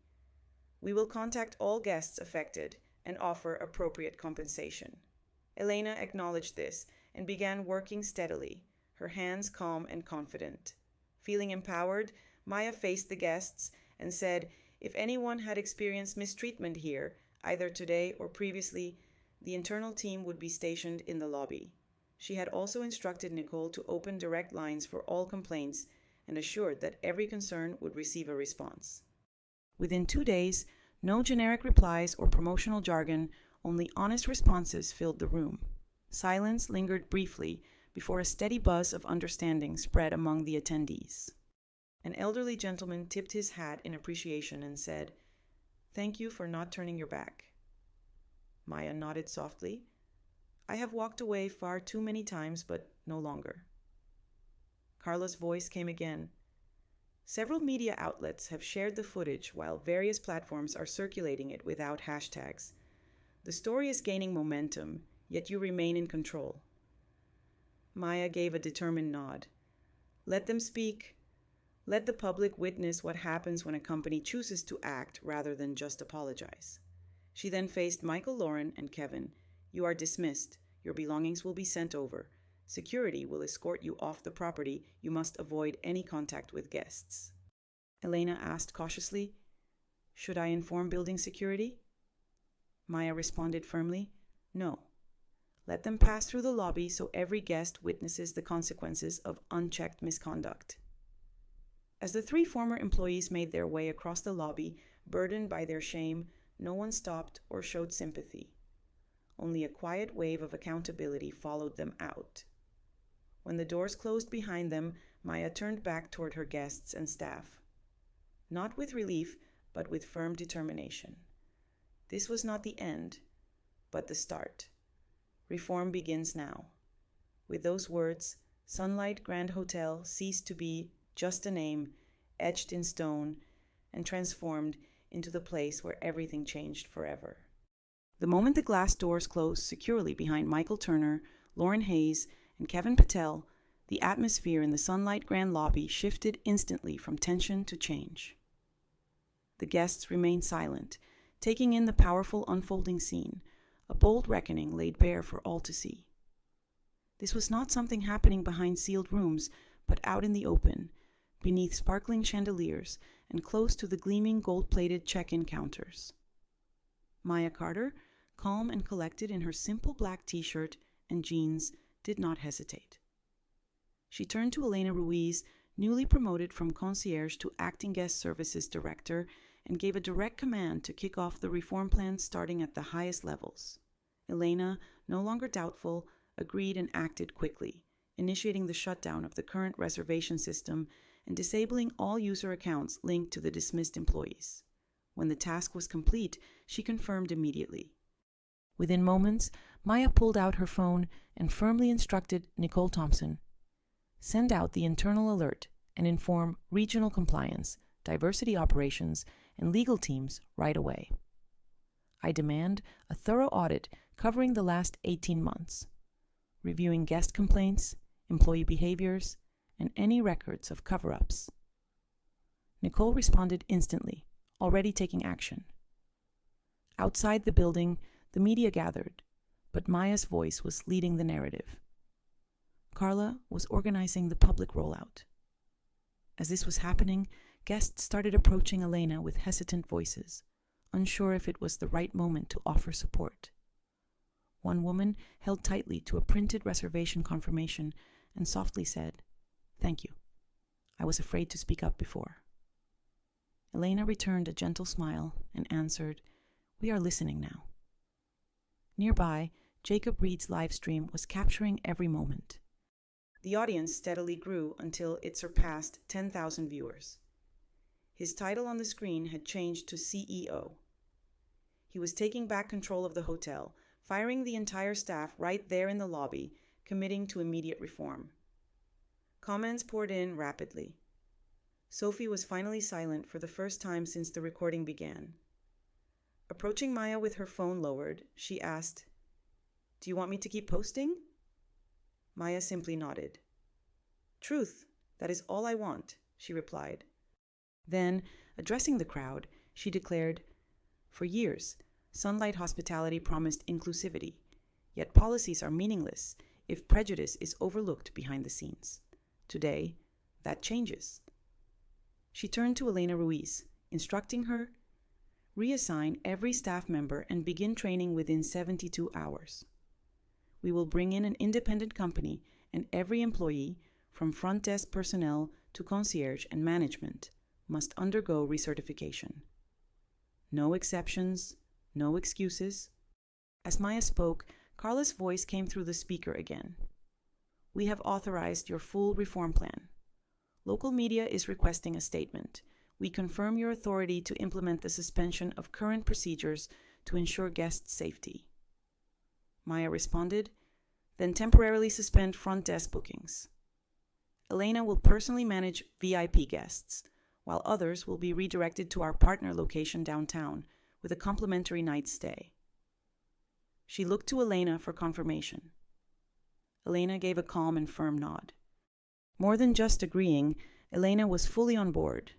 [SPEAKER 1] We will contact all guests affected and offer appropriate compensation." Elena acknowledged this and began working steadily, her hands calm and confident. Feeling empowered, Maya faced the guests and said if anyone had experienced mistreatment here, either today or previously, the internal team would be stationed in the lobby. She had also instructed Nicole to open direct lines for all complaints and assured that every concern would receive a response. Within 2 days, no generic replies or promotional jargon, only honest responses filled the room. Silence lingered briefly before a steady buzz of understanding spread among the attendees. An elderly gentleman tipped his hat in appreciation and said, "Thank you for not turning your back." Maya nodded softly. "I have walked away far too many times, but no longer." Carla's voice came again. "Several media outlets have shared the footage while various platforms are circulating it without hashtags. The story is gaining momentum, yet you remain in control." Maya gave a determined nod. "Let them speak. Let the public witness what happens when a company chooses to act rather than just apologize." She then faced Michael, Lauren, and Kevin. "You are dismissed. Your belongings will be sent over. Security will escort you off the property. You must avoid any contact with guests." Elena asked cautiously, "Should I inform building security?" Maya responded firmly, "No. Let them pass through the lobby so every guest witnesses the consequences of unchecked misconduct." As the 3 former employees made their way across the lobby, burdened by their shame, no one stopped or showed sympathy. Only a quiet wave of accountability followed them out. When the doors closed behind them, Maya turned back toward her guests and staff. Not with relief, but with firm determination. This was not the end, but the start. Reform begins now. With those words, Sunlight Grand Hotel ceased to be just a name, etched in stone, and transformed into the place where everything changed forever. The moment the glass doors closed securely behind Michael Turner, Lauren Hayes, and Kevin Patel, the atmosphere in the Sunlight Grand lobby shifted instantly from tension to change. The guests remained silent, taking in the powerful unfolding scene, a bold reckoning laid bare for all to see. This was not something happening behind sealed rooms, but out in the open, beneath sparkling chandeliers and close to the gleaming gold-plated check-in counters. Maya Carter, calm and collected in her simple black t-shirt and jeans, did not hesitate. She turned to Elena Ruiz, newly promoted from concierge to acting guest services director, and gave a direct command to kick off the reform plan starting at the highest levels. Elena, no longer doubtful, agreed and acted quickly, initiating the shutdown of the current reservation system and disabling all user accounts linked to the dismissed employees. When the task was complete, she confirmed immediately. Within moments, Maya pulled out her phone and firmly instructed Nicole Thompson, "Send out the internal alert and inform regional compliance, diversity operations, and legal teams right away. I demand a thorough audit covering the last 18 months. reviewing guest complaints, employee behaviors, and any records of cover-ups. Nicole responded instantly, already taking action. Outside the building, the media gathered, but Maya's voice was leading the narrative. Carla was organizing the public rollout. As this was happening, guests started approaching Elena with hesitant voices, unsure if it was the right moment to offer support. One woman held tightly to a printed reservation confirmation and softly said, "Thank you. I was afraid to speak up before." Elena returned a gentle smile and answered, "We are listening now." Nearby, Jacob Reed's live stream was capturing every moment. The audience steadily grew until it surpassed 10,000 viewers. His title on the screen had changed to CEO. He was taking back control of the hotel, firing the entire staff right there in the lobby, committing to immediate reform. Comments poured in rapidly. Sophie was finally silent for the first time since the recording began. Approaching Maya with her phone lowered, she asked, "Do you want me to keep posting?" Maya simply nodded. "Truth, that is all I want," she replied. Then, addressing the crowd, she declared, "For years, Sunlight Hospitality promised inclusivity, yet policies are meaningless if prejudice is overlooked behind the scenes. Today, that changes." She turned to Elena Ruiz, instructing her, "Reassign every staff member and begin training within 72 hours. We will bring in an independent company, and every employee, from front desk personnel to concierge and management, must undergo recertification. No exceptions, no excuses." As Maya spoke, Carla's voice came through the speaker again. "We have authorized your full reform plan. Local media is requesting a statement. We confirm your authority to implement the suspension of current procedures to ensure guest safety." Maya responded, "Then temporarily suspend front desk bookings. Elena will personally manage VIP guests, while others will be redirected to our partner location downtown with a complimentary night's stay." She looked to Elena for confirmation. Elena gave a calm and firm nod. More than just agreeing, Elena was fully on board.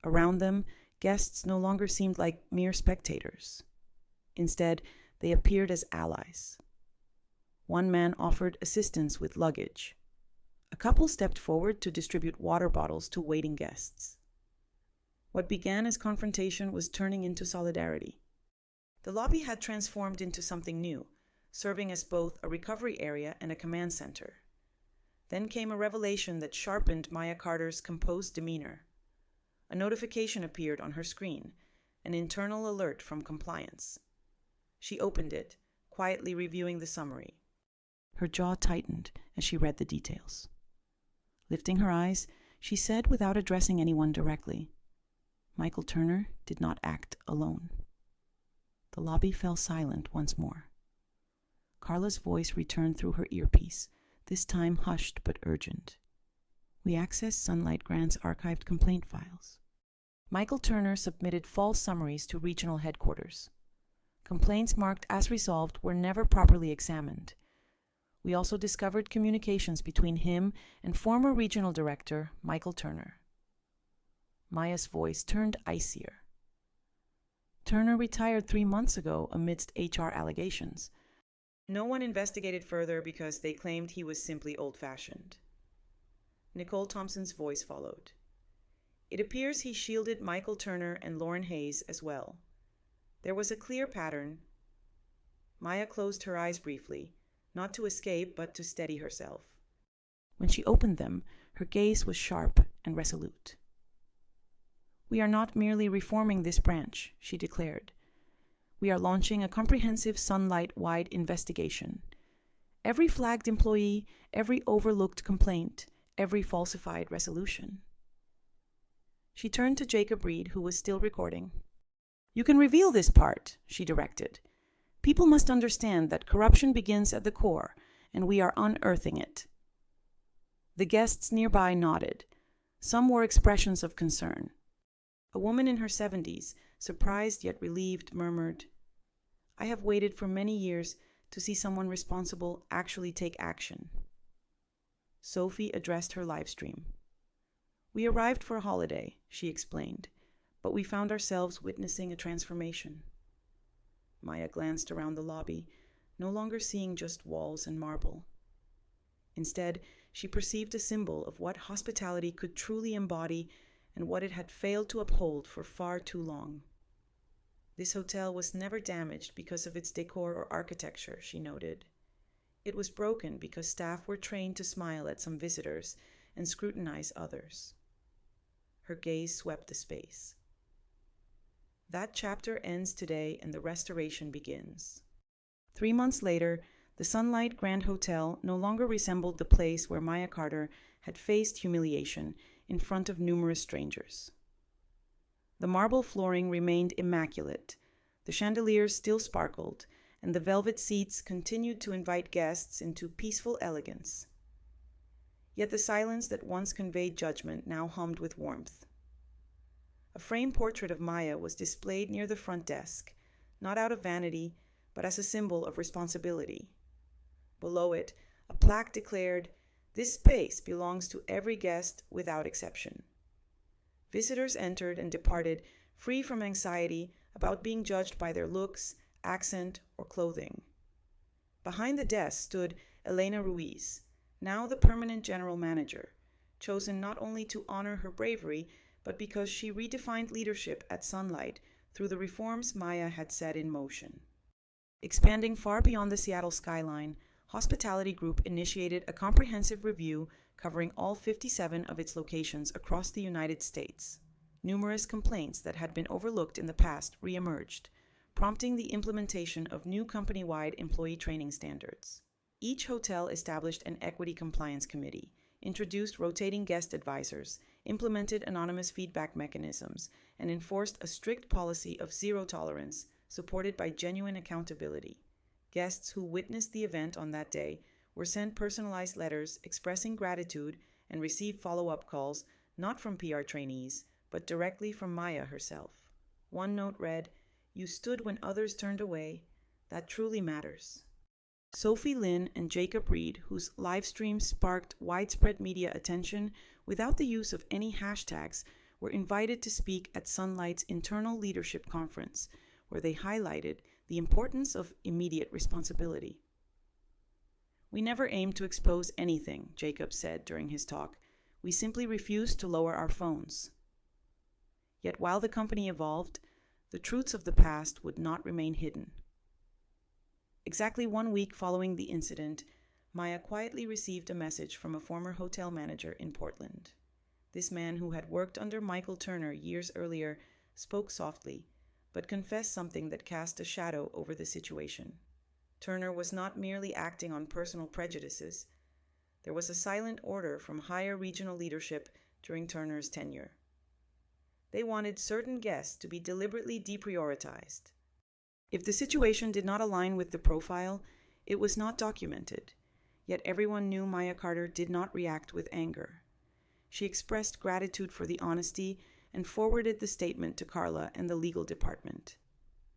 [SPEAKER 1] Around them, guests no longer seemed like mere spectators. Instead, they appeared as allies. One man offered assistance with luggage. A couple stepped forward to distribute water bottles to waiting guests. What began as confrontation was turning into solidarity. The lobby had transformed into something new, serving as both a recovery area and a command center. Then came a revelation that sharpened Maya Carter's composed demeanor. A notification appeared on her screen, an internal alert from compliance. She opened it, quietly reviewing the summary. Her jaw tightened as she read the details. Lifting her eyes, she said without addressing anyone directly, "Michael Turner did not act alone." The lobby fell silent once more. Carla's voice returned through her earpiece, this time hushed but urgent. "We accessed Sunlight Grant's archived complaint files. Michael Turner submitted false summaries to regional headquarters. Complaints marked as resolved were never properly examined. We also discovered communications between him and former regional director Michael Turner." Maya's voice turned icier. "Turner retired 3 months ago amidst HR allegations. No one investigated further because they claimed he was simply old-fashioned." Nicole Thompson's voice followed. "It appears he shielded Michael Turner and Lauren Hayes as well. There was a clear pattern." Maya closed her eyes briefly, not to escape but to steady herself. When she opened them, her gaze was sharp and resolute. "We are not merely reforming this branch," she declared. "We are launching a comprehensive Sunlight-wide investigation. Every flagged employee, every overlooked complaint, every falsified resolution." She turned to Jacob Reed, who was still recording. "You can reveal this part," she directed. "People must understand that corruption begins at the core, and we are unearthing it." The guests nearby nodded. Some were expressions of concern. A woman in her 70s, surprised yet relieved, murmured, "I have waited for many years to see someone responsible actually take action. Sophie addressed her live stream. "We arrived for a holiday," she explained, "but we found ourselves witnessing a transformation." Maya glanced around the lobby, no longer seeing just walls and marble. Instead, she perceived a symbol of what hospitality could truly embody and what it had failed to uphold for far too long. This hotel was never damaged because of its decor or architecture, she noted. It was broken because staff were trained to smile at some visitors and scrutinize others. Her gaze swept the space. That chapter ends today and the restoration begins. 3 months later, the Sunlight Grand Hotel no longer resembled the place where Maya Carter had faced humiliation in front of numerous strangers. The marble flooring remained immaculate, the chandeliers still sparkled, and the velvet seats continued to invite guests into peaceful elegance. Yet the silence that once conveyed judgment now hummed with warmth. A framed portrait of Maya was displayed near the front desk, not out of vanity, but as a symbol of responsibility. Below it, a plaque declared, "This space belongs to every guest without exception." Visitors entered and departed free from anxiety about being judged by their looks, accent, or clothing. Behind the desk stood Elena Ruiz, now the permanent general manager, chosen not only to honor her bravery, but because she redefined leadership at Sunlight through the reforms Maya had set in motion. Expanding far beyond the Seattle skyline, Hospitality Group initiated a comprehensive review covering all 57 of its locations across the United States. Numerous complaints that had been overlooked in the past reemerged, prompting the implementation of new company-wide employee training standards. Each hotel established an equity compliance committee, introduced rotating guest advisors, implemented anonymous feedback mechanisms, and enforced a strict policy of zero tolerance, supported by genuine accountability. Guests who witnessed the event on that day were sent personalized letters expressing gratitude and received follow-up calls not from PR trainees, but directly from Maya herself. One note read, "You stood when others turned away. That truly matters." Sophie Lin and Jacob Reed, whose live stream sparked widespread media attention without the use of any hashtags, were invited to speak at Sunlight's internal leadership conference, where they highlighted the importance of immediate responsibility. "We never aimed to expose anything," Jacob said during his talk. "We simply refused to lower our phones." Yet while the company evolved, the truths of the past would not remain hidden. Exactly 1 week following the incident, Maya quietly received a message from a former hotel manager in Portland. This man, who had worked under Michael Turner years earlier, spoke softly, but confessed something that cast a shadow over the situation. Turner was not merely acting on personal prejudices. There was a silent order from higher regional leadership during Turner's tenure. They wanted certain guests to be deliberately deprioritized. If the situation did not align with the profile, it was not documented. Yet everyone knew Maya Carter did not react with anger. She expressed gratitude for the honesty and forwarded the statement to Carla and the legal department.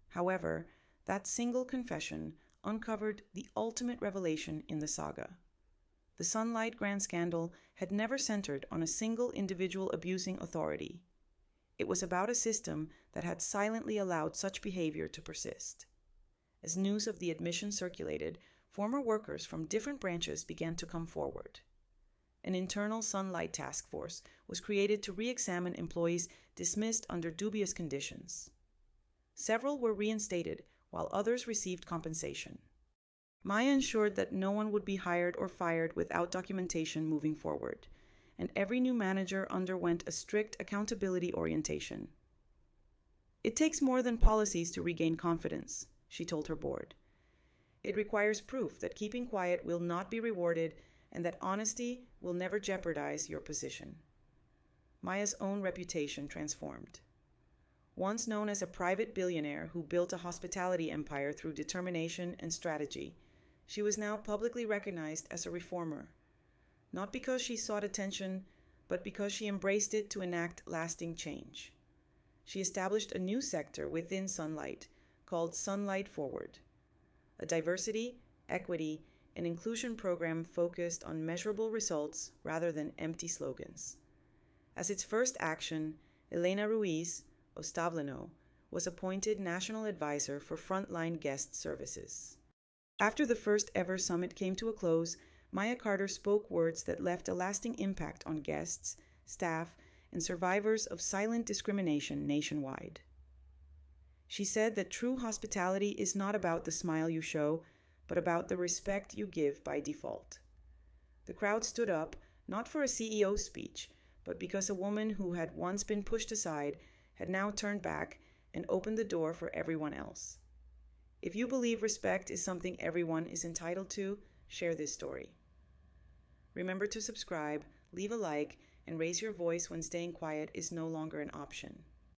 [SPEAKER 1] However, that single confession uncovered the ultimate revelation in the saga. The Sunlight Grand Scandal had never centered on a single individual abusing authority. It was about a system that had silently allowed such behavior to persist. As news of the admission circulated, former workers from different branches began to come forward. An internal Sunlight task force was created to re-examine employees dismissed under dubious conditions. Several were reinstated, while others received compensation. Maya ensured that no one would be hired or fired without documentation moving forward, and every new manager underwent a strict accountability orientation. "It takes more than policies to regain confidence," she told her board. "It requires proof that keeping quiet will not be rewarded and that honesty will never jeopardize your position." Maya's own reputation transformed. Once known as a private billionaire who built a hospitality empire through determination and strategy, she was now publicly recognized as a reformer. Not because she sought attention, but because she embraced it to enact lasting change. She established a new sector within Sunlight called Sunlight Forward, a diversity, equity, and inclusion program focused on measurable results rather than empty slogans. As its first action, Elena Ruiz Ostavleno was appointed National Advisor for Frontline Guest Services. After the first ever summit came to a close, Maya Carter spoke words that left a lasting impact on guests, staff, and survivors of silent discrimination nationwide. She said that true hospitality is not about the smile you show, but about the respect you give by default. The crowd stood up, not for a CEO speech, but because a woman who had once been pushed aside had now turned back and opened the door for everyone else. If you believe respect is something everyone is entitled to, share this story. Remember to subscribe, leave a like, and raise your voice when staying quiet is no longer an option.